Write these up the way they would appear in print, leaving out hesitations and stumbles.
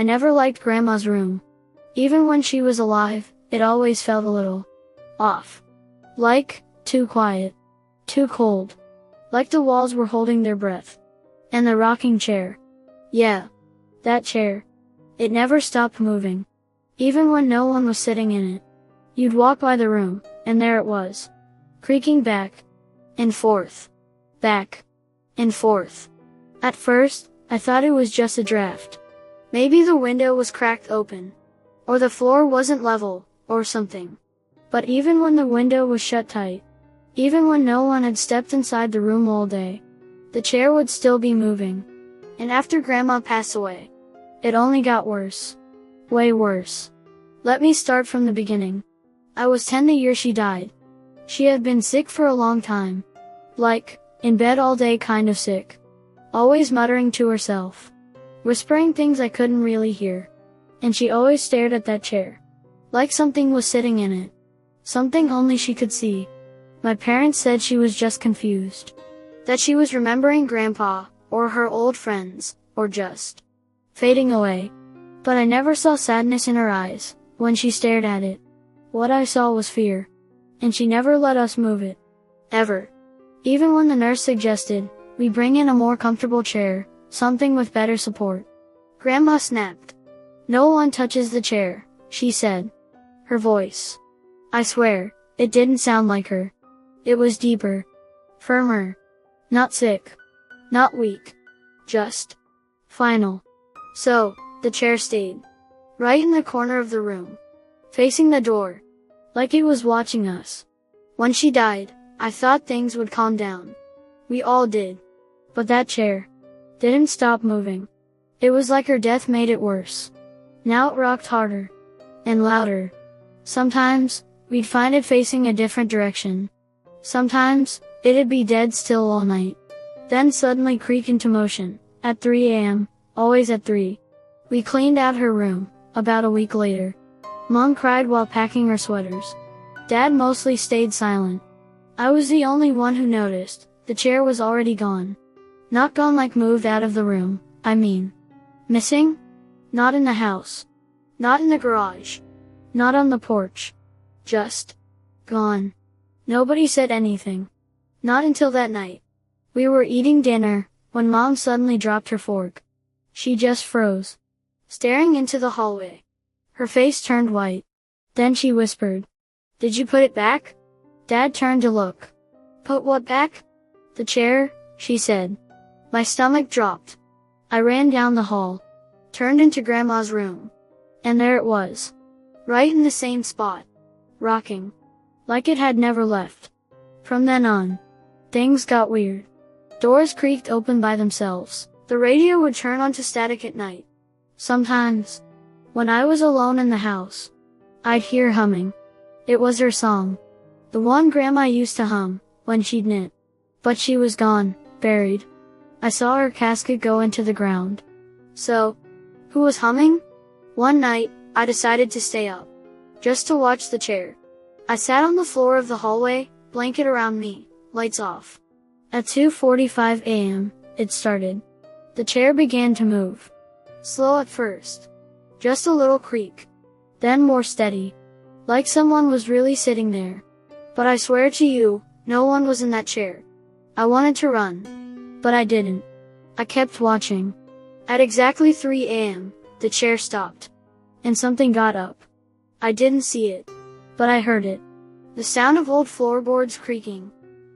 I never liked Grandma's room. Even when she was alive, it always felt a little off. Like, too quiet. Too cold. Like the walls were holding their breath. And the rocking chair. Yeah. That chair. It never stopped moving. Even when no one was sitting in it. You'd walk by the room, and there it was. Creaking back. And forth. Back. And forth. At first, I thought it was just a draft. Maybe the window was cracked open. Or the floor wasn't level, or something. But even when the window was shut tight, even when no one had stepped inside the room all day, the chair would still be moving. And after Grandma passed away, it only got worse. Way worse. Let me start from the beginning. I was 10 the year she died. She had been sick for a long time. Like, in bed all day kind of sick. Always muttering to herself. Whispering things I couldn't really hear. And she always stared at that chair. Like something was sitting in it. Something only she could see. My parents said she was just confused. That she was remembering Grandpa, or her old friends, or just fading away. But I never saw sadness in her eyes, when she stared at it. What I saw was fear. And she never let us move it. Ever. Even when the nurse suggested, we bring in a more comfortable chair, something with better support. Grandma snapped. No one touches the chair, she said. Her voice. I swear, it didn't sound like her. It was deeper. Firmer. Not sick. Not weak. Just final. So, the chair stayed. Right in the corner of the room. Facing the door. Like it was watching us. When she died, I thought things would calm down. We all did. But that chair didn't stop moving. It was like her death made it worse. Now it rocked harder. And louder. Sometimes, we'd find it facing a different direction. Sometimes, it'd be dead still all night. Then suddenly creak into motion, at 3 a.m., always at 3. We cleaned out her room, about a week later. Mom cried while packing her sweaters. Dad mostly stayed silent. I was the only one who noticed, the chair was already gone. Not gone like moved out of the room, I mean. Missing? Not in the house. Not in the garage. Not on the porch. Just gone. Nobody said anything. Not until that night. We were eating dinner, when Mom suddenly dropped her fork. She just froze. Staring into the hallway. Her face turned white. Then she whispered. Did you put it back? Dad turned to look. Put what back? The chair, she said. My stomach dropped. I ran down the hall. Turned into Grandma's room. And there it was. Right in the same spot. Rocking. Like it had never left. From then on, things got weird. Doors creaked open by themselves. The radio would turn on to static at night. Sometimes, when I was alone in the house, I'd hear humming. It was her song. The one Grandma used to hum, when she'd knit. But she was gone, buried. I saw her casket go into the ground. So, who was humming? One night, I decided to stay up. Just to watch the chair. I sat on the floor of the hallway, blanket around me, lights off. At 2:45 a.m., it started. The chair began to move. Slow at first. Just a little creak. Then more steady. Like someone was really sitting there. But I swear to you, no one was in that chair. I wanted to run. But I didn't. I kept watching. At exactly 3 a.m., the chair stopped. And something got up. I didn't see it. But I heard it. The sound of old floorboards creaking.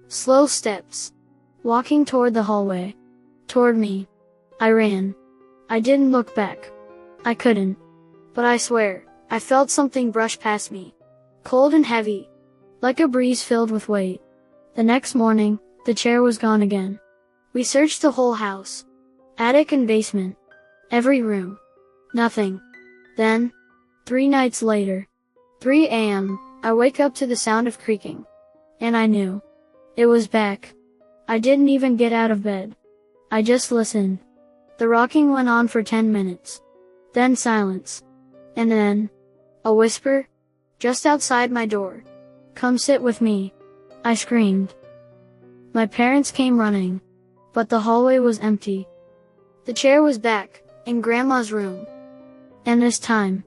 Slow steps. Walking toward the hallway. Toward me. I ran. I didn't look back. I couldn't. But I swear, I felt something brush past me. Cold and heavy. Like a breeze filled with weight. The next morning, the chair was gone again. We searched the whole house. Attic and basement. Every room. Nothing. Then, 3 nights later, 3 a.m., I wake up to the sound of creaking. And I knew. It was back. I didn't even get out of bed. I just listened. The rocking went on for 10 minutes. Then silence. And then, a whisper. Just outside my door. Come sit with me. I screamed. My parents came running. But the hallway was empty. The chair was back, in Grandma's room. And this time,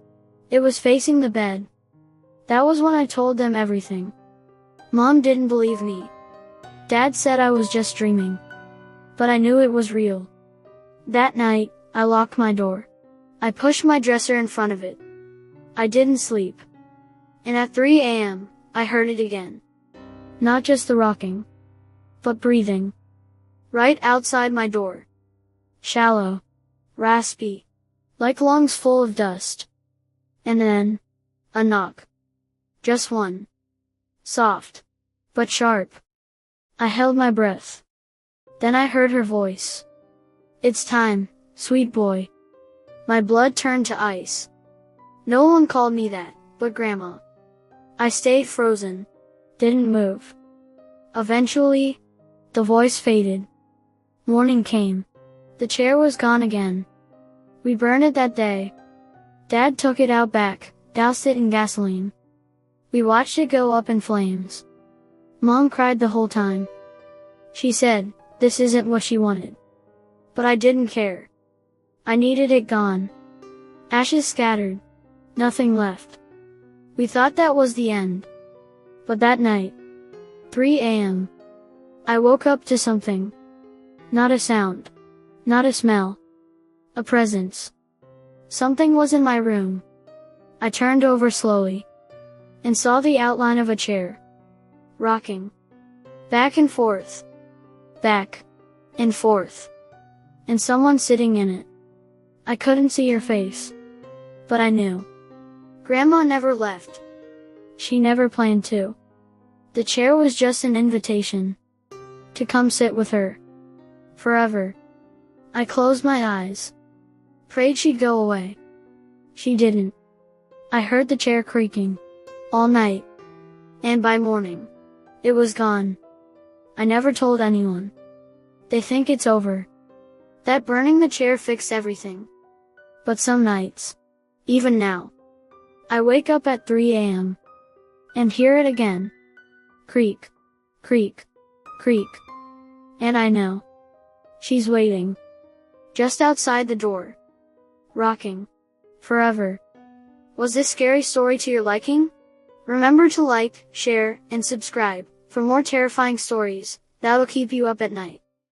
it was facing the bed. That was when I told them everything. Mom didn't believe me. Dad said I was just dreaming. But I knew it was real. That night, I locked my door. I pushed my dresser in front of it. I didn't sleep. And at 3 a.m., I heard it again. Not just the rocking, but breathing. Right outside my door. Shallow. Raspy. Like lungs full of dust. And then, a knock. Just one. Soft. But sharp. I held my breath. Then I heard her voice. "It's time, sweet boy." My blood turned to ice. No one called me that, but Grandma. I stayed frozen. Didn't move. Eventually, the voice faded. Morning came. The chair was gone again. We burned it that day. Dad took it out back, doused it in gasoline. We watched it go up in flames. Mom cried the whole time. She said, this isn't what she wanted. But I didn't care. I needed it gone. Ashes scattered. Nothing left. We thought that was the end. But that night, 3 a.m., I woke up to something. Not a sound. Not a smell. A presence. Something was in my room. I turned over slowly and saw the outline of a chair. Rocking. Back and forth. Back and forth. And someone sitting in it. I couldn't see her face. But I knew. Grandma never left. She never planned to. The chair was just an invitation to come sit with her. Forever. I closed my eyes. Prayed she'd go away. She didn't. I heard the chair creaking. All night. And by morning, it was gone. I never told anyone. They think it's over. That burning the chair fixed everything. But some nights, even now, I wake up at 3 a.m. and hear it again. Creak, creak, creak. And I know. She's waiting. Just outside the door. Rocking. Forever. Was this scary story to your liking? Remember to like, share, and subscribe for more terrifying stories that'll keep you up at night.